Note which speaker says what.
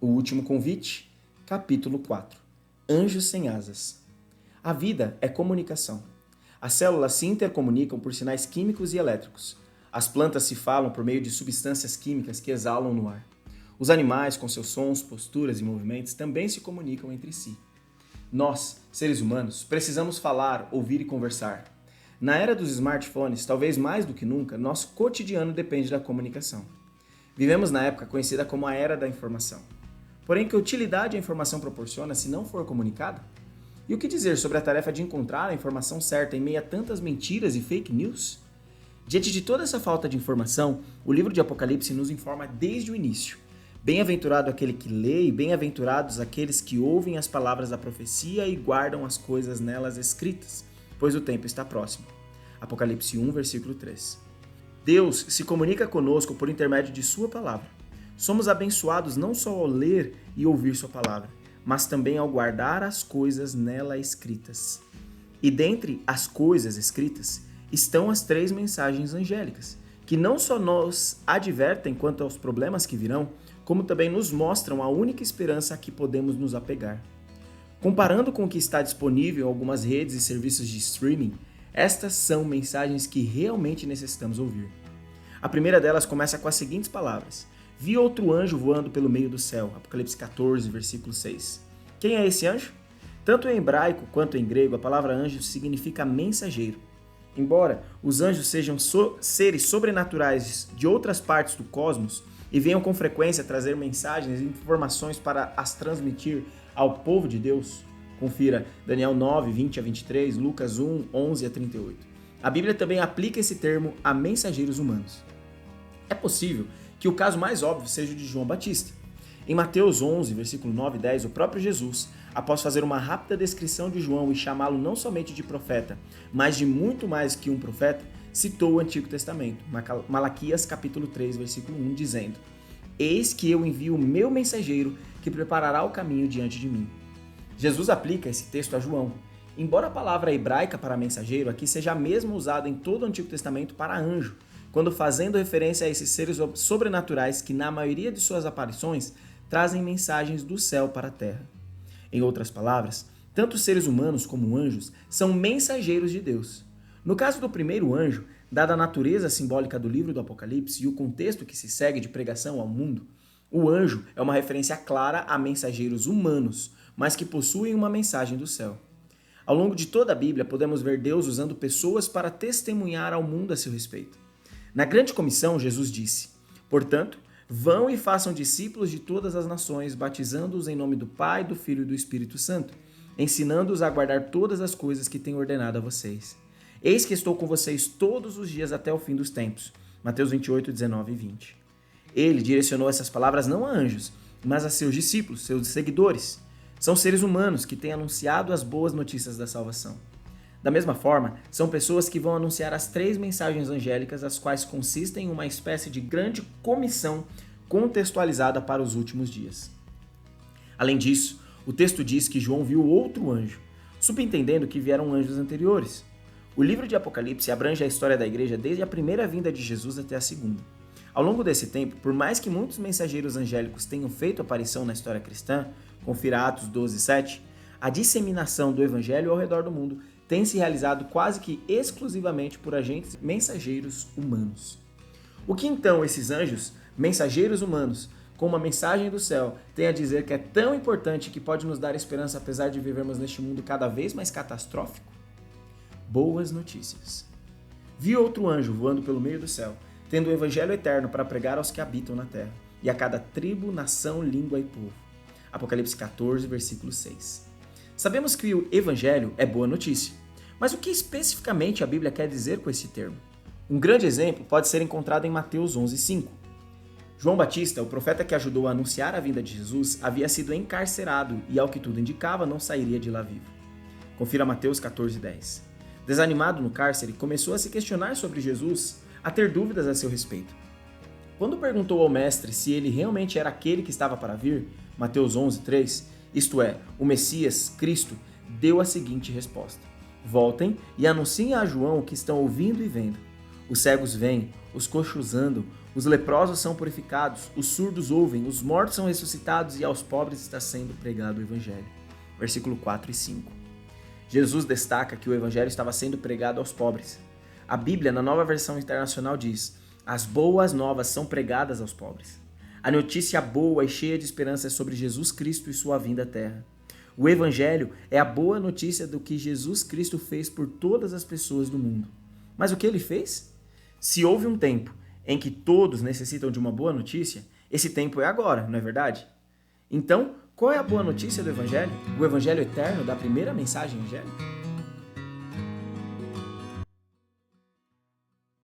Speaker 1: O Último Convite, capítulo 4. Anjos sem asas. A vida é comunicação. As células se intercomunicam por sinais químicos e elétricos. As plantas se falam por meio de substâncias químicas que exalam no ar. Os animais, com seus sons, posturas e movimentos, também se comunicam entre si. Nós, seres humanos, precisamos falar, ouvir e conversar. Na era dos smartphones, talvez mais do que nunca, nosso cotidiano depende da comunicação. Vivemos na época conhecida como a Era da Informação. Porém, que utilidade a informação proporciona se não for comunicada? E o que dizer sobre a tarefa de encontrar a informação certa em meio a tantas mentiras e fake news? Diante de toda essa falta de informação, o livro de Apocalipse nos informa desde o início. Bem-aventurado aquele que lê e bem-aventurados aqueles que ouvem as palavras da profecia e guardam as coisas nelas escritas, pois o tempo está próximo. Apocalipse 1, versículo 3. Deus se comunica conosco por intermédio de sua palavra. Somos abençoados não só ao ler e ouvir sua palavra, mas também ao guardar as coisas nela escritas. E dentre as coisas escritas estão as 3 mensagens angélicas, que não só nos advertem quanto aos problemas que virão, como também nos mostram a única esperança a que podemos nos apegar. Comparando com o que está disponível em algumas redes e serviços de streaming, estas são mensagens que realmente necessitamos ouvir. A primeira delas começa com as seguintes palavras: Vi outro anjo voando pelo meio do céu. Apocalipse 14, versículo 6. Quem é esse anjo? Tanto em hebraico quanto em grego, a palavra anjo significa mensageiro. Embora os anjos sejam seres sobrenaturais de outras partes do cosmos e venham com frequência trazer mensagens e informações para as transmitir ao povo de Deus, confira Daniel 9, 20 a 23, Lucas 1, 11 a 38. A Bíblia também aplica esse termo a mensageiros humanos. É possível que o caso mais óbvio seja o de João Batista. Em Mateus 11, versículo 9 e 10, o próprio Jesus, após fazer uma rápida descrição de João e chamá-lo não somente de profeta, mas de muito mais que um profeta, citou o Antigo Testamento, Malaquias capítulo 3, versículo 1, dizendo: Eis que eu envio o meu mensageiro que preparará o caminho diante de mim. Jesus aplica esse texto a João, embora a palavra hebraica para mensageiro aqui seja a mesma usada em todo o Antigo Testamento para anjo, quando fazendo referência a esses seres sobrenaturais que, na maioria de suas aparições, trazem mensagens do céu para a terra. Em outras palavras, tanto seres humanos como anjos são mensageiros de Deus. No caso do primeiro anjo, dada a natureza simbólica do livro do Apocalipse e o contexto que se segue de pregação ao mundo, o anjo é uma referência clara a mensageiros humanos, mas que possuem uma mensagem do céu. Ao longo de toda a Bíblia, podemos ver Deus usando pessoas para testemunhar ao mundo a seu respeito. Na grande comissão, Jesus disse: Portanto, vão e façam discípulos de todas as nações, batizando-os em nome do Pai, do Filho e do Espírito Santo, ensinando-os a guardar todas as coisas que tenho ordenado a vocês. Eis que estou com vocês todos os dias até o fim dos tempos. Mateus 28, 19 e 20. Ele direcionou essas palavras não a anjos, mas a seus discípulos, seus seguidores. São seres humanos que têm anunciado as boas notícias da salvação. Da mesma forma, são pessoas que vão anunciar as 3 mensagens angélicas, as quais consistem em uma espécie de grande comissão contextualizada para os últimos dias. Além disso, o texto diz que João viu outro anjo, subentendendo que vieram anjos anteriores. O livro de Apocalipse abrange a história da igreja desde a primeira vinda de Jesus até a segunda. Ao longo desse tempo, por mais que muitos mensageiros angélicos tenham feito aparição na história cristã, confira Atos 12, 7, a disseminação do evangelho ao redor do mundo tem se realizado quase que exclusivamente por agentes mensageiros humanos. O que então esses anjos, mensageiros humanos, com uma mensagem do céu, têm a dizer que é tão importante que pode nos dar esperança apesar de vivermos neste mundo cada vez mais catastrófico? Boas notícias. Vi outro anjo voando pelo meio do céu, tendo o evangelho eterno para pregar aos que habitam na terra, e a cada tribo, nação, língua e povo. Apocalipse 14, versículo 6. Sabemos que o evangelho é boa notícia, mas o que especificamente a Bíblia quer dizer com esse termo? Um grande exemplo pode ser encontrado em Mateus 11, 5. João Batista, o profeta que ajudou a anunciar a vinda de Jesus, havia sido encarcerado e, ao que tudo indicava, não sairia de lá vivo. Confira Mateus 14, 10. Desanimado no cárcere, começou a se questionar sobre Jesus, a ter dúvidas a seu respeito. Quando perguntou ao mestre se ele realmente era aquele que estava para vir, Mateus 11, 3, isto é, o Messias, Cristo, deu a seguinte resposta: Voltem e anunciem a João o que estão ouvindo e vendo. Os cegos veem, os coxos andam, Os leprosos são purificados, os surdos ouvem, os mortos são ressuscitados e aos pobres está sendo pregado o Evangelho. Versículo 4 e 5. Jesus destaca que o Evangelho estava sendo pregado aos pobres. A Bíblia, na Nova Versão Internacional, diz: as boas novas são pregadas aos pobres. A notícia boa e cheia de esperança é sobre Jesus Cristo e sua vinda à Terra. O Evangelho é a boa notícia do que Jesus Cristo fez por todas as pessoas do mundo. Mas o que ele fez? Se houve um tempo em que todos necessitam de uma boa notícia, esse tempo é agora, não é verdade? Então, qual é a boa notícia do Evangelho? O Evangelho eterno da primeira mensagem angélica?